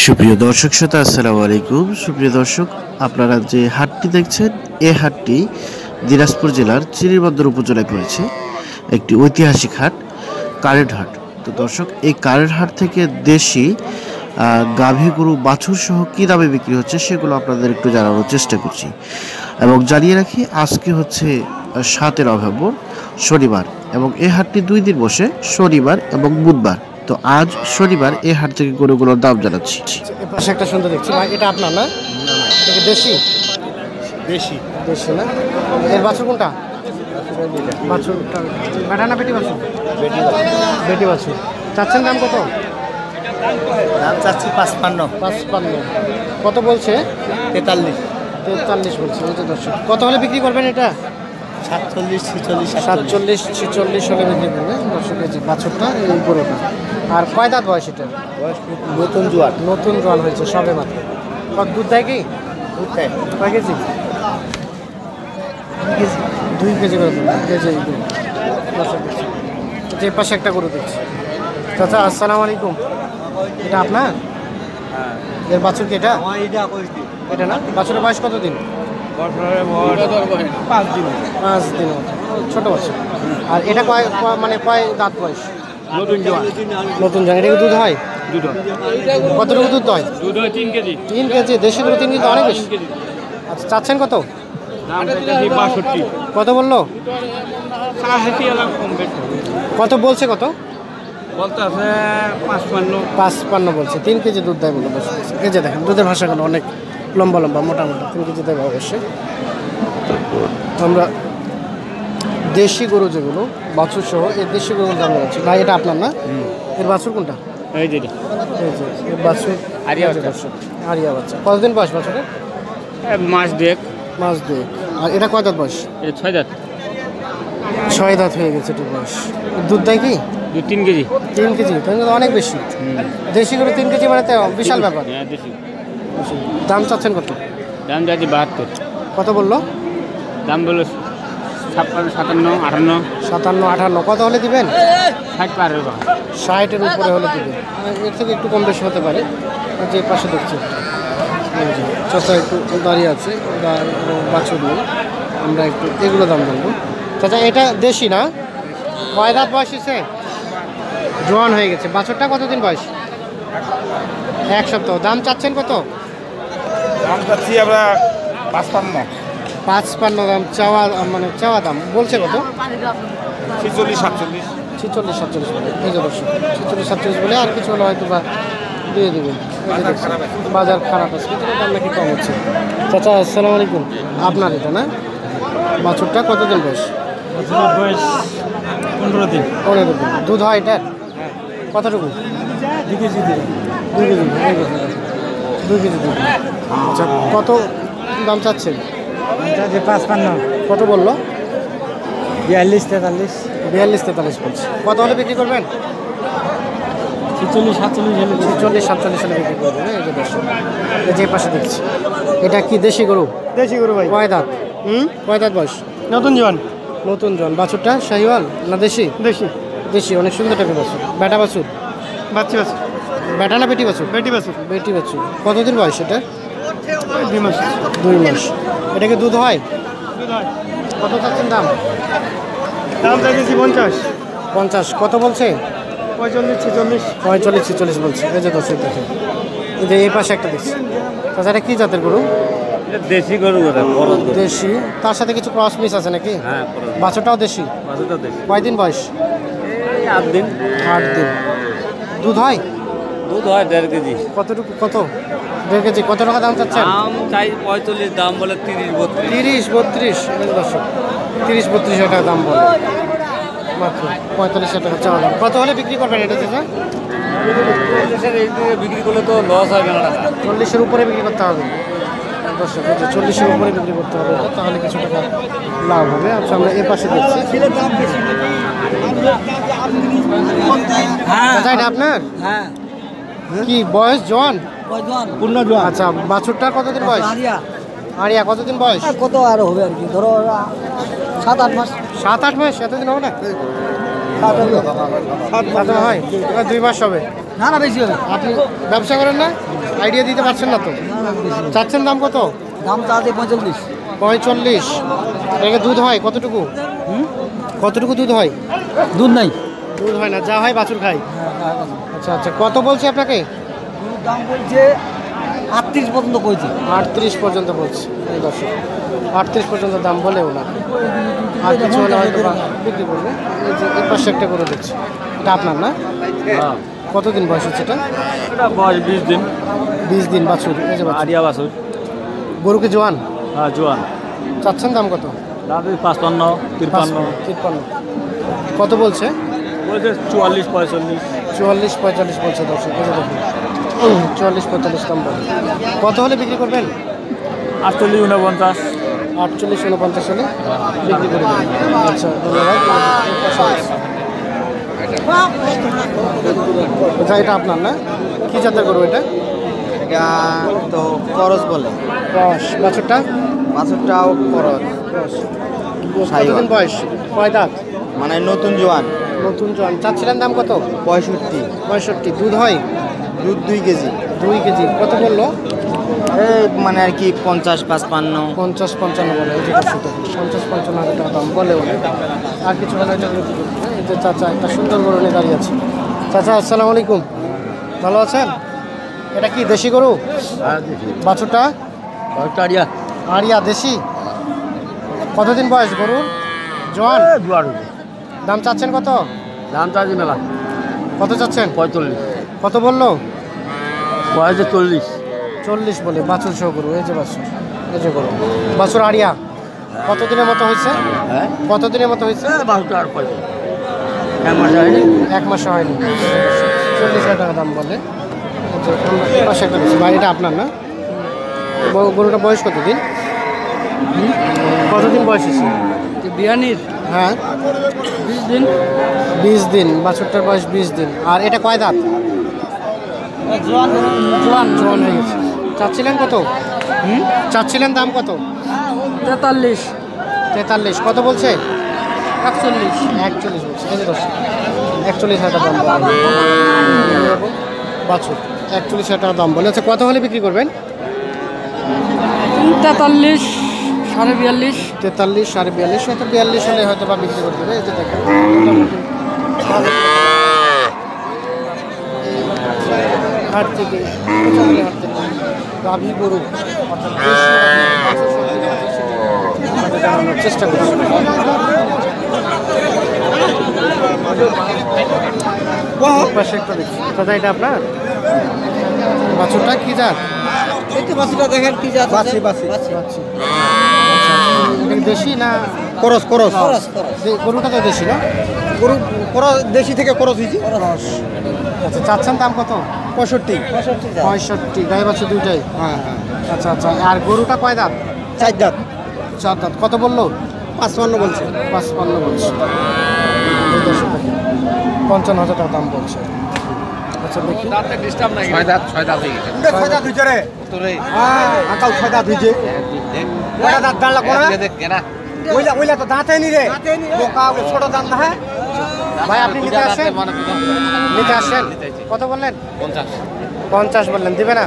সুপ্রিয় দর্শক শ্রোতা, আসসালামু আলাইকুম। সুপ্রিয় দর্শক, আপনারা যে হাটটি দেখছেন, এই হাটটি দিনাজপুর জেলার চিরিরবন্দর উপজেলায় পড়েছে একটি ঐতিহাসিক হাট, কারেন্ট হাট। তো দর্শক, এই কারেন্ট হাট থেকে দেশি গাভী গরু বাছুর সহ কী দামে বিক্রি হচ্ছে সেগুলো আপনাদের একটু জানানোর চেষ্টা করছি। এবং জানিয়ে রাখি, আজকে হচ্ছে 7 নভেম্বর, শনিবার, এবং এই হাটটি 2 দিন বসে, শনিবার এবং বুধবার। তো আজ শনিবার এই হাট থেকে গরুগুলোর দাম জানাচ্ছি। পাশে একটা সুন্দর দেখছি ভাই, এটা আপনার না? এটা দেশি দেশি দেশি না? এর বাছুর কোনটা? বাছুরটা বেটা না বেটি বাছুর? বেটি বাছুর। চাচ্ছেন দাম কত? দাম চাচ্ছি 55। 55। কত বলছে? 43। 43 বলছে। বুঝতে দর্শক, কত হলে বিক্রি করবেন এটা? 47, 46, 47, 46 হলে বিক্রি করবে দর্শক। এই যে বাছুরটা, এই গরুটা। আর কয় দাঁত বয়স এটা? নতুন জোয়ার। নতুন জোয়ান হয়েছে সবে মাত্র। কত দুধ দেয় কি? দুধ দেয়। কয় কেজি? 2 কেজি করে দুধ। কেজি দুধ দর্শক। যে পাশে একটা গরু দেখছি। চাচা আসসালামু আলাইকুম। এটা আপনার? এর বাছুর কি এটা? এটা না? বাছুরের বয়স কত দিন? 5 দিন। 5 দিন মতো, ছোটো বাছুর। আর এটা মানে কয় দাঁত বয়স? নতুন জোয়ার। নতুন জান। এটা কি দুধ হয়? দুটো। কতটুকু দুধ হয়? দুধ হয় 3 কেজি। 3 কেজি। দেশি গরু 3 কেজি অনেক বেশি। আচ্ছা, চাচ্ছেন কত? দাম চাচ্ছি 62। কত বললো? কত বলছে? কত বলতে আছে 55। 55 বলছে। 3 কেজি দুধ দেয় বলে বসে। এই যে দেখেন, দুধের ভাষাগুলো অনেক লম্বা লম্বা, মোটা মোটা। 3 কেজি দেবে অবশ্যই। আমরা দেশি গরু যেগুলো বাছুর সহ, এই দেশি গরুর দাম যাচ্ছে ভাই। এটা আপনার না? এর বাছুর কোনটা? এই যে এই যে এর বাছুর আরিয়া বাচ্চা। আরিয়া বাচ্চা। কতদিন বয়স বাছুরের? মাস দুয়েক। মাস 2। আর এটা কয় দাঁত বয়স? এটা 6 দাঁত। 6 দাঁত হয়ে গেছে এটির বয়স। দুধ দেয় কি? দুধ 3 কেজি। 3 কেজি? তাহলে অনেক বেশি। দেশি গরু 3 কেজি মানে তো বিশাল ব্যাপার। হ্যাঁ, দেশি। দাম চাচ্ছেন কত? দাম যাচ্ছে 72। কত বললো? দাম বললো 56, 57, 58। 57, 58। কত হলে দিবেন? 60 পার হবে। 60-এর উপরে হলে দিবেন। এর থেকে একটু কম বেশি হতে পারে। যে পাশে দেখছি চাচা একটু দাঁড়িয়ে আছে, বাছুর নেই। আমরা একটু এগুলো দাম জানবো। চাচা এটা দেশি না? কয় দাঁত বয়স হয়েছে? জোয়ান হয়ে গেছে। বাছুরটা কতদিন বয়স? 1 সপ্তাহ। দাম চাচ্ছেন কত? দাম চাচ্ছি আমরা 55। 55 দাম চাওয়া, মানে চাওয়া দাম। বলছে কত? 46, 47। 46, 47 বলে। এই যে দর্শক, 46, 47 বলে। আর কিছু হলে হয়তো বা দিয়ে দেবেন। বাজার খারাপ আছে, কিন্তু দাম নাকি কম হচ্ছে। চাচা আসসালামু আলাইকুম। আপনার এটা না? বাছুরটা কতদিন বয়স? বয়স 15 দিন। 15 দিন। দুধ হয় এটার? কতটুকু? 2 কেজি দিন। 2 কেজি হয়ে গেছে। 2 কেজি দুধ। আচ্ছা, কত দাম চাচ্ছেন? 55। কত বললো? 42, 43। 42, 43 বলছে। কত হলে বিক্রি করবেন? 46, 47 হলে। 46, 47 হলে বিক্রি করবেন। এই যে দর্শক, এই যে পাশে দেখছি, এটা কি দেশি গরু? দেশি গরু ভাই। কয় দাঁত? কয় দাঁত বয়স? নতুন জোয়ান। নতুন জন। বাছুরটা শাহিওয়াল না দেশি? দেশি। দেশি। অনেক সুন্দর টাইপের বাছুর। বেটা বাছুর? বাচ্চা বাচ্চা। বেটা না বেটি বাছুর? বেটি বাছুর। বেটি বাছুর। কতদিন বয়স এটা? 2 মাস। 2 মাস। এটা কি দুধ হয়? দুধ হয়। কত চাচ্ছেন দাম? দাম চাইছি 50। 50। কত বলছে? 45, 46। 45, 46 বলছে। এই যে দর্শক দেখেন, এই যে এই পাশে একটা দেখছি। তাছাড়া কি জাতের গরু? এটা দেশি গরু ওটা, বড় গরু। দেশি। তার সাথে কিছু ক্রস মিস আছে নাকি? হ্যাঁ, বাছুরটাও দেশি? বাছুরটা দেশি। কয়দিন বয়স? এই 8 দিন। 8 দিন। দুধ হয়? দুধ হয় 1.5 কেজি। কতটুকু? কত? 1.5 কেজি। কত টাকা দাম চাচ্ছেন? দাম চাই 45, দাম বলে 30, 32। 30, 32। দর্শক, 30, 32 টাকা দাম বলে। মাত্র 45 টাকা চাওয়া দাম। কত হলে বিক্রি করবেন এটা থেকে? বিক্রি করলে তো লস হয় মেলা টাকা। 40-এর উপরে বিক্রি করতে হবে দর্শক। 40-এর উপরে বিক্রি করতে হবে, তাহলে কিছু টাকা লাভ হবে। আচ্ছা, আমরা এ পাশে দেখছি। আচ্ছা, এটা আপনার? হ্যাঁ। কি বয়স? জোয়ান? পূর্ণ জোয়ান। আচ্ছা, বাছুরটার কতদিন বয়স? আরিয়া কতদিন বয়স? কত আর হবে আর কি, ধরো 7-8 মাস। 7-8 মাস? এতদিন হবে না? 7 হয়? 2 মাস হবে। না না বেশি হবে। আপনি ব্যবসা করেন না, আইডিয়া দিতে পারছেন না তো। চাচ্ছেন দাম কত? দাম চা দিয়ে 45। 45। এখানে দুধ হয় কতটুকু? কতটুকু দুধ হয়? দুধ নাই। দুধ হয় না, যা হয় বাছুর খাই। আচ্ছা আচ্ছা, কত বলছে আপনাকে? দাম বলছে 38 পর্যন্ত কইছে। 38 পর্যন্ত বলছে। এই দর্শক 38 পর্যন্ত দাম বলেও না, আর কিছু হলে হয়তো বা বিক্রি করবে। এই যে এই পাশে একটা করে দিচ্ছে, এটা আপনার না? কতদিন বয়স হচ্ছে এটা? এটা বয়স 20 দিন। 20 দিন বাছুর। এই যে বাছুর। আরিয়া বাছুর। গরুকে জোয়ান? হ্যাঁ জোয়ান। চাচ্ছেন দাম কত? দাম 55, 53। 53। কত বলছে? বলছে 44, 45। 44, 45 বলছে দর্শক। এই যে দেখুন 44, 45 দাম বলে। কত হলে বিক্রি করবেন? 48, 49। 48, 49 হলে বিক্রি করে দেবেন। আচ্ছা ধন্যবাদ। আচ্ছা এটা আপনার না? কি জাতের গরু এটা? এটা তো করস বলে, রস। বাছুরটা? বাছুরটাও করস, রস। সাইওয়াল। কতদিন বয়স? কয় দাঁত? মানে নতুন জোয়ান। নতুন জোয়ান। চাচ্ছিলেন দাম কত? 65, 65। দুধ হয়? দুধ 2 কেজি। 2 কেজি। কত বললো? এই মানে আর কি 50, 55। 50, 55 বলে। এই যে 50, 55 হাজার টাকা দাম বলে বলে। আর কিছু হলে এটা বিক্রি করবে না। এই যে চাচা একটা সুন্দর গরু নিয়ে দাঁড়িয়ে আছে। চাচা আসসালামু আলাইকুম, ভালো আছেন? এটা কি দেশি গরু? বাছুরটা? আরিয়া। আরিয়া দেশি। কতদিন বয়স গরুর? জোয়ান? দাম চাচ্ছেন কত? দাম চাচ্ছি মেলা। কত চাচ্ছেন? 45। কত বললো? বয়সে 40। 40 বলে। বাছুর সহ গরু। এই যে বাছুর, এই যে গরু বাছুর আরিয়া। কতদিনের মতো হয়েছে? হ্যাঁ কতদিনের মতো হয়েছে? বাছুরটা আর 45। 1 মাস হয়নি। 1 মাস হয়নি। 40,000 টাকা দাম বলে। আচ্ছা, আমরা পাশে একটা দিচ্ছি। বাড়িটা আপনার না? গরুটা বয়স কতদিন? কতদিন বয়স হয়েছে? বিয়ানির হ্যাঁ 20 দিন। 20 দিন। বাছুরটার বয়স 20 দিন। আর এটা কয় দাঁত? জোয়ান জোয়ান জোয়ান হয়ে গেছে। চাচ্ছিলেন কত? চাচ্ছিলেন দাম কত? 43, 43। কত বলছে? 41। 41 বলছে। এই যে 41,000 টাকা দাম বলে। বাছুর 41,000 টাকা দাম বলে। আচ্ছা কত হলে বিক্রি করবেন? 43, 42.5। 43, 42.5, হয়তো 42 হলে হয়তো বা বিক্রি করতে হবে। এই যে দেখেন হাট থেকে গাভী গরু অর্থাৎ দেশি গাভী বাছুর সবজি আছে সেটি আপনাদের জানানোর চেষ্টা করছি। পাশে একটা দেখছি। দাদা এটা আপনার? বাছুরটা কি জাত? এই তো বাছুরটা দেখেন কি জাত আছে? বাছি। এটা কি দেশি না করস, করস। গরুটা তো দেশি না? গরু করস দেশি থেকে করস হয়েছি। আচ্ছা চাচ্ছেন দাম কত? 65। 65। গাই বাছুর দুইটাই? হ্যাঁ হ্যাঁ, আচ্ছা আচ্ছা। আর গরুটা কয় দাঁত? 4 দাঁত। 4 দাঁত। কত বললো? 55 বলছে। 55 বলছে। 55,000 টাকা দাম বলছে। আচ্ছা দেখি। 6 দাঁত, 6 দাঁত হয়ে গেছে। 6 দাঁত হইছে রে তোরে। হ্যাঁ আকাল 6 দাঁত হইছে। কয়টা দাঁত ডাল লাগো না? দেখ কেনা ওইলা তো দাঁত হয়নি রে। বোকা ছোট দাঁত না। হ্যাঁ ভাই আপনি নিতে আসেন? নিতে আসেন? কত বললেন? 50 বললেন। দিবে না?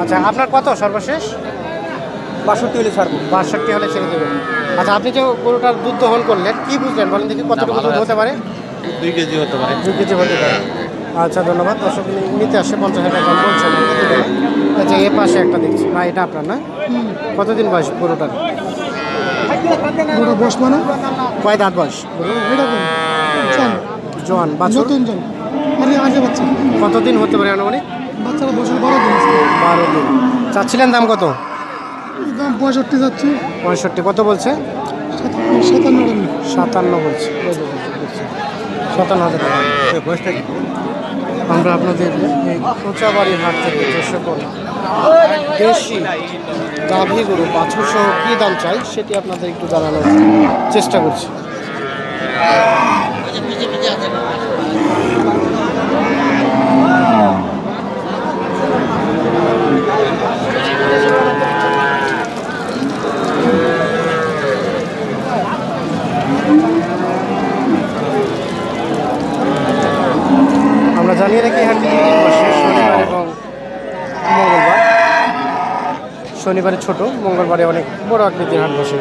আচ্ছা আপনার কত সর্বশেষ? 62 হলে ছাড়বো। 62 হলে ছেড়ে দেবেন। আচ্ছা আপনি যে গরুটার দুধ দহন করলেন কি বুঝলেন বলেন দেখি, কতটুকু দুধ হতে পারে? 2 কেজি হতে পারে। 2 কেজি হতে পারে। আচ্ছা ধন্যবাদ। দর্শক নিতে আসে 50,000 টাকা দাম বলছেন। আচ্ছা এ পাশে একটা দেখছি। ভাই এটা আপনার না? কতদিন বয়স গরুটার? বয়স মানে কয় দাঁত বয়স? জোয়ান। বাছুর? নতুন জন আরে আগে বাচ্চা কতদিন হতে পারে আনুমানিক? বাচ্চারা বছর 12 দিন আছে। 12 দিন। চাচ্ছিলেন দাম কত? দাম 65 যাচ্ছে। 65। কত বলছে? 57। 57 বলছে। 57,000 টাকা। আমরা আপনাদের এই কোচাবাড়ির হাট থেকে যে সকল দেশি গাভী গরু বাছুর সহ কী দাম চাই সেটি আপনাদের একটু জানানোর চেষ্টা করছি। আমরা জানিয়ে রাখি হাটটি শনিবারে ছোট, মঙ্গলবারে অনেক বড় আকৃতির হাট বসে।